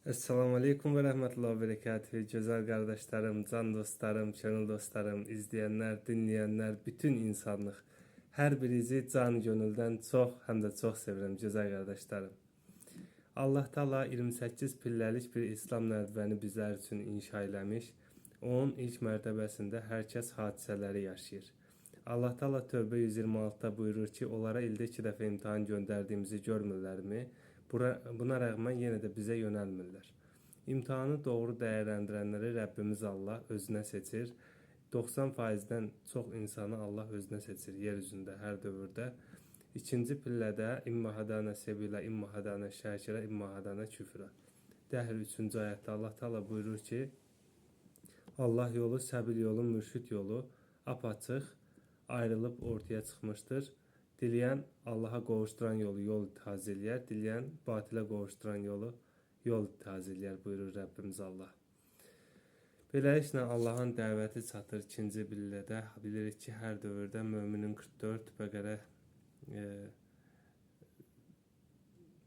Esselamu Aleyküm ve Rahmetullah ve Berekatühü. Güzel kardeşlerim, can dostlarım, könül dostlarım, izleyenler, dinleyenler, bütün insanlık. Her birinizi can gönülden çok hem de çok severim güzel kardeşlerim. Allah Teala 28 pilləlik bir İslam nərdivəni bizler için inşa eləmiş. Onun ilk mərtəbəsində hər kəs hadisələri yaşayır. Allah Teala Tövbə 126'da buyurur ki, onlara ildə 2 dəfə imtahan göndərdiyimizi görmürlərmi? Buna rağmen yenə də bizə yönəlmirlər. İmtahanı doğru dəyərləndirənləri Rəbbimiz Allah özünə seçir. 90%'dən çox insanı Allah özünə seçir yer üzündə hər dövrdə. İkinci pillədə imma hadana sebilə, imma hadana şəkirə, imma hadana küfrə. Dəhr 3-cü ayətdə Allah Teala buyurur ki, Allah yolu, səbil yolu, mürşid yolu apaçıq ayrılıb ortaya çıxmışdır. Diləyən Allaha qovuşduran yolu yol taziləyər, diləyən batilə qovuşduran yolu yol taziləyər buyurur Rəbbimiz Allah. Beləliklə Allahın dəvəti çatır ikinci pillədə. Bilirik ki, hər dövrdə müminin 44, Bəqərə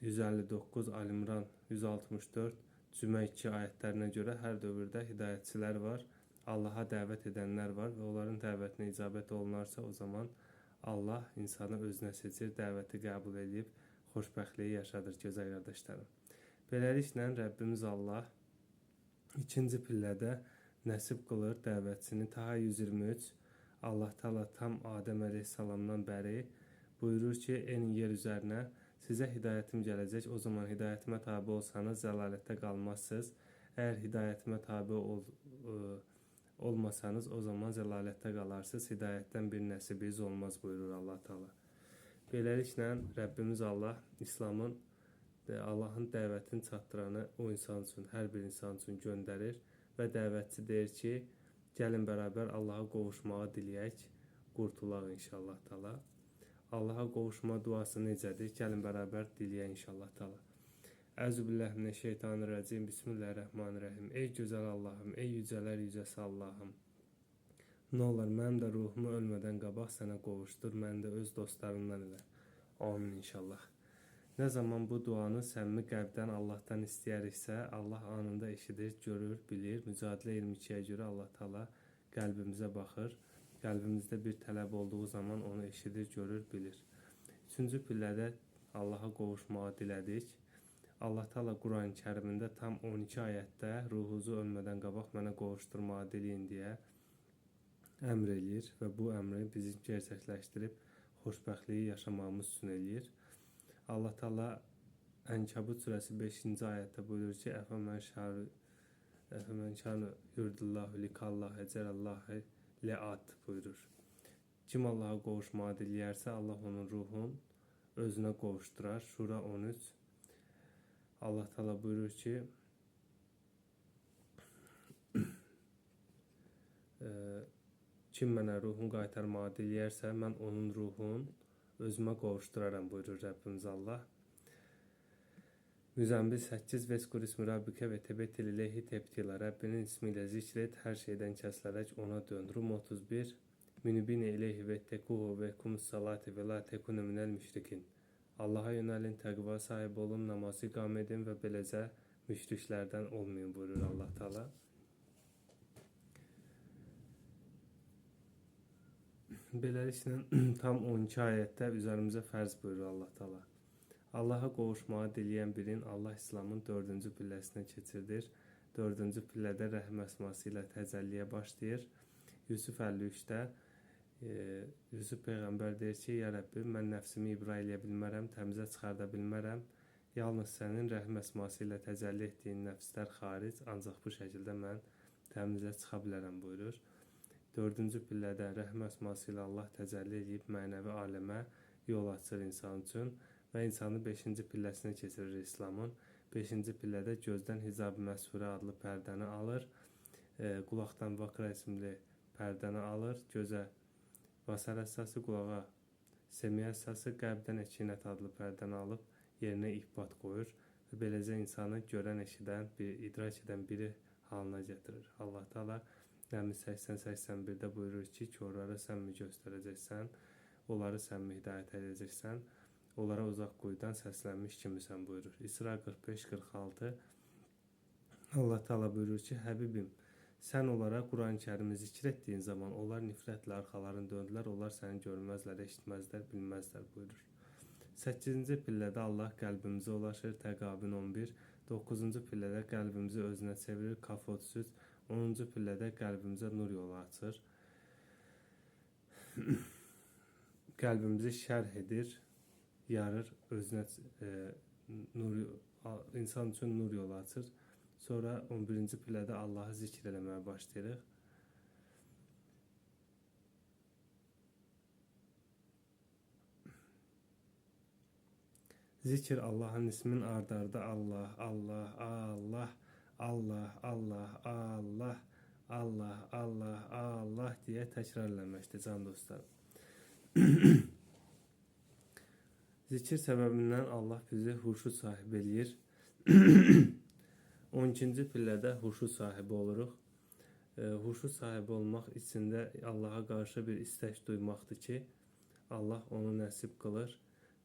159, Alimran 164, Cümə 2 ayətlərinə görə hər dövrdə hidayətçilər var, Allaha dəvət edənlər var və onların dəvətinə icabət olunarsa, o zaman Allah insanı özünə seçir, dəvəti qəbul edib xoşbəxtliyi yaşadır gözəl qardaşlarım. Beləliklə Rəbbimiz Allah ikinci pillədə nəsib qılır dəvətçini. Taha 123 Allah Teala tam Adəm əleyhissalamdan bəri buyurur ki, enin yer üzərinə sizə hidayətim gələcək. O zaman hidayətimə tabi olsanız zəlalətdə qalmazsınız. Əgər hidayətimə tabi olmasanız o zaman zəlalətdə qalarsınız. Hidayətdən bir nəsibiniz olmaz buyurur Allah Teala. Beləliklə Rəbbimiz Allah İslamın Allahın dəvətini çatdıranı o insan üçün, hər bir insan üçün göndərir və dəvətçi deyir ki, gəlin bərabər Allaha qovuşmağı diləyək, qurtulaq inşallah Teala. Allaha qovuşma duası necədir? Gəlin bərabər diləyək inşallah Teala. Əuzubillahimineşşeytanirracim. Bismillahirrahmanirrahim. Ey gözəl Allahım, ey yücələr yücəsi Allahım. Nə olar mənim də ruhumu ölmədən qabaq sənə qovuşdur, məni də öz dostlarından elə. Amin inşallah. Nə zaman bu duanı səmimi qəlbdən Allahdan istəyəriksə, Allah anında eşidir, görür, bilir. Mücadilə 22'ye görə Allah Teala qəlbimizə baxır. Qəlbimizdə bir tələb olduğu zaman onu eşidir, görür, bilir. Üçüncü pillədə Allaha qovuşmağı dilədik. Allah Teala Quran-ı Kərimində tam 12 ayətdə ruhunuzu ölmədən qabaq mənə qovuşturmağı diləyin deyə əmr eləyir və bu əmri bizi gerçəkləşdirib xoşbəxtliyi yaşamağımız üçün eləyir. Allah Teala Ənkəbut surəsi 5-ci ayətdə buyurur ki, Əfəmən şanı yurdullahu likallahu ecəlallahu le'at buyurur. Kim Allah'a qovuşmağı diləyərsə, Allah onun ruhun özünə qovuşdurar. Şura 13. Allah Teala buyurur ki, kim mənə ruhun qaytarmağı diləyərsə, mən onun ruhun özümə qovuşduraram buyurur Rəbbimiz Allah. Müzəmmil 8 Veskur ismi Rabbikə və tebetil ileyhi tebtila. Rəbbinin ismiyle zikret, hər şeydən kəsilərək ona dön. Rum 31 Münibine ileyhi və tekuhu və kumus salati və la tekunu minəl müşrikin. Allaha yönəlin, təqva sahib olun, namazı iqam edin və beləcə müşriklərdən olmayın buyurur Allah Teala. Beləliklə tam 12 ayətdə üzərimizə fərz buyurur Allah Teala. Allaha qovuşmağı diləyən birin Allah İslamın 4-cü pilləsinə keçirdir. 4-cü pillədə rəhm əsması ilə təcəlliyə başlayır. Yusuf 53-də Yusuf Peyğəmbər deyir ki, ya Rəbbi, mən nəfsimi ibra eləyə bilmərəm, təmizə çıxarda bilmərəm. Yalnız sənin rəhm əsması ilə təcəlli etdiyin nəfslər xaric, ancaq bu şəkildə mən təmizə çıxa bilərəm buyurur. 4-cü pillədə rəhm əsması ilə Allah təcəlli edib mənəvi aləmə yol açır insan üçün və insanı 5-ci pilləsinə keçirir İslamın. 5-ci pillədə gözdən hicab-ı məsfurə adlı pərdəni alır, qulaqdan vakra isimli pərdəni alır, gözə vasar əsası, qulağa semiyə əsası, qəlbdən əkinət adlı pərdəni alıb yerinə ihbat qoyur və beləcə insanı görən, eşidən, idrak edən biri halına gətirir. Allah Teala Nəmi 80-81'də buyurur ki, körləri sən mi göstərəcəksən, onları sən mi hidayət edəcəksən, onlara uzaq quyudan səslənmiş kimisən buyurur. İsra 45-46 Allah Teala buyurur ki, Həbibim, sən onlara Quran-ı Kərimi zikr etdiyin zaman onlar nifrətlə arxalarını döndülər, onlar səni görməzlər, eşitməzlər, bilməzlər buyurur. 8-ci pillədə Allah qəlbimizi ulaşır, Təqabün 11. 9-cu pillədə qəlbimizi özünə çevirir, Kaf 33. 10-cu pillədə qəlbimizə nur yolu açır. Qəlbimizi şərh edir, yarır, özünə insan üçün nur yolu açır. Sonra 11-ci pillədə Allahı zikr eləməyə başlayırıq. Zikr Allahın ismin ard-arda Allah, Allah, Allah, Allah, Allah, Allah, Allah, Allah, Allah deyə təkrarlanmışdır can dostlarım. Zikir səbəbindən Allah bizi huşu sahibi eləyir. 12-ci pillədə huşu sahibi oluruq. Huşu sahibi olmaq içində Allaha qarşı bir istək duymaqdır ki, Allah onu nəsib qılır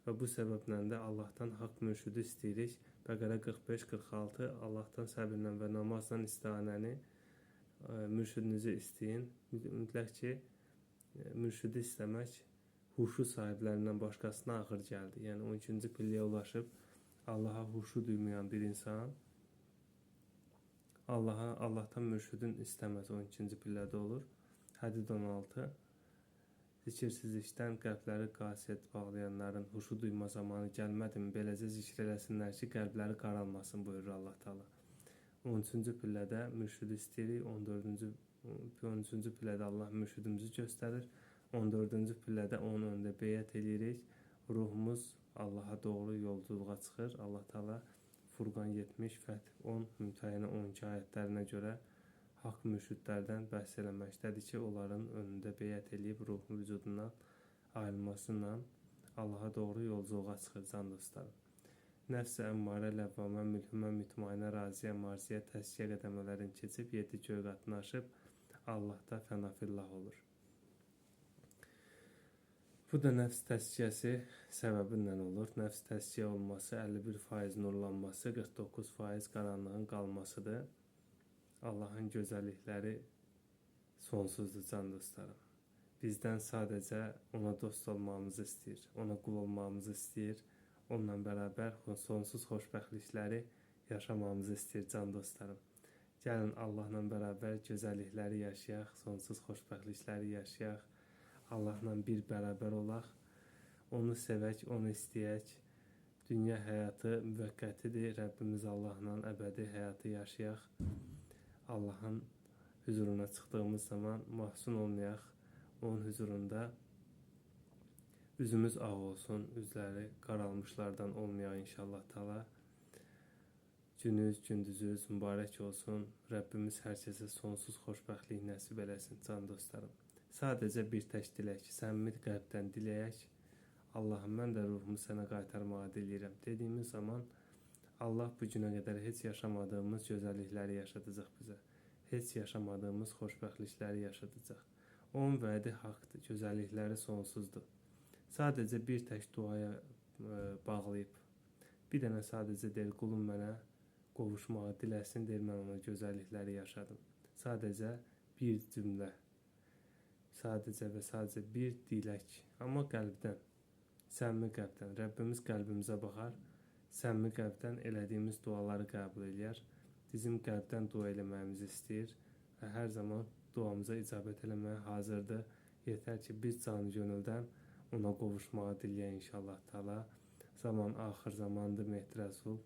və bu səbəblə də Allahdan haqq mürşidi istəyirik. Bəqərə 45-46 Allahdan səbirlə və namazla istianəni mürşidinizi istəyin. Mütləq ki, mürşidi istəmək huşu sahiblərindən başqasına ağır gəldi. Yəni 12-ci pilləyə ulaşıb Allaha huşu duymayan bir insan Allahdan mürşidin istəməz 12-ci pillədə olur. Hədid 16. Zikirsizlikdən qəlbləri qasiyyət bağlayanların huşu duyma zamanı gəlmədimi, beləcə zikr eləsinlər ki, qəlbləri qaralmasın buyurur Allah Teala. 13-cü pillədə mürşidi istəyirik. 13-cü pillədə Allah mürşidimizi göstərir. 14-cü pillədə onun önündə beyət eləyirik. Ruhumuz Allaha doğru yolculuğa çıxır. Allah Teala Furqan 70, Fəth 10, Mümtəhənə 12 ayətlərinə görə haqq mürşidlərdən bəhs eləməkdədir ki, onların önündə beyət eləyib ruhun vücudundan ayrılmasıyla Allaha doğru yolculuğa çıxır can dostlarım. Nəfs-i əmmarə, ləvvamə, mülhümə, mütmainə, raziyə, marziyə, təskiyə qədəmələrin keçib 7 göy qatını aşıb Allahda fənafillah olur. Bu da nəfs təskiyəsi səbəbindən olur. Nəfs təskiyə olması 51% nurlanması, 49% qaranlığın qalmasıdır. Allahın gözəllikləri sonsuzdur can dostlarım. Bizdən sadəcə ona dost olmamızı istəyir, ona qul olmamızı istəyir. Onunla bərabər sonsuz xoşbəxtlikləri yaşamamızı istəyir can dostlarım. Gəlin Allahla bərabər gözəllikləri yaşayaq, sonsuz xoşbəxtlikləri yaşayaq. Allahla bir bərabər olaq, onu sevək, onu istəyək. Dünya həyatı müvəqqətidir, Rəbbimiz Allahla əbədi həyatı yaşayaq. Allahın huzuruna çıxdığımız zaman mahzun olmayaq, onun huzurunda üzümüz ağ olsun, üzləri qaralmışlardan olmayaq inşallah Teala. Gününüz, gündüzünüz mübarək olsun. Rəbbimiz hər kəsə sonsuz xoşbəxtlik nəsib eləsin can dostlarım. Sadəcə bir tək dilək, səmimi qəlbdən diləyək. Allahım, mən də ruhumu sənə qaytarmağa diləyirəm dediyimiz zaman Allah bu günə qədər heç yaşamadığımız gözəllikləri yaşadacaq bizə. Heç yaşamadığımız xoşbəxtlikləri yaşadacaq. Onun vədi haqdır, gözəllikləri sonsuzdur. Sadəcə bir tək duaya bağlayıb, bir dənə sadəcə deyir, qulum mənə qovuşmağı diləsin, deyir, mən ona gözəllikləri yaşadım. Sadəcə bir cümlə. Sadəcə və sadəcə bir dilək, amma qəlbdən, səmimi qəlbdən. Rəbbimiz qəlbimizə baxar, səmimi qəlbdən elədiyimiz duaları qəbul eləyər. Bizim qəlbdən dua eləməyimizi istəyir və hər zaman duamıza icabət eləməyə hazırdır. Yetər ki, biz canı gönüldən ona qovuşmağa diləyək inşallah Teala. Zaman axır zamandır, Mehdi Rəsul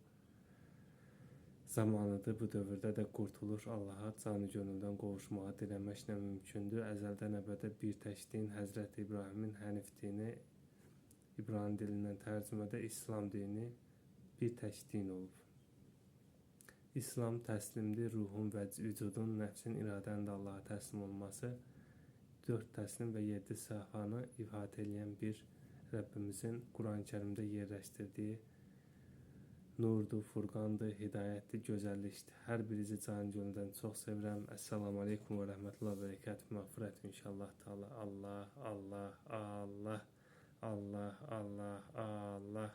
zamanıdır. Bu dövrdə də qurtuluş Allaha canı gönüldən qovuşmağa diləməklə mümkündür. Əzəldən əbədə bir təkliyin Həzrəti İbrahimin hənif dini, İbrahim dilindən tərcümədə İslam dini bir təkliyin olub. İslam təslimdir, ruhun və vücudun, nəfsin, iradənin də Allaha təslim olması, 4 təslim və 7 səhvanı ifadə edən bir Rəbbimizin Quran-ı Kərimdə yerləşdirdiyi nurdur, furqandır, hidayətdir, gözəllikdir. Hər birinizi canı gönüldən çox sevirəm. Əssalamu aleykum və rəhmətullahi və bərəkətuhu. Məğfirət inşallah Teala. Allah, Allah, Allah, Allah, Allah, Allah.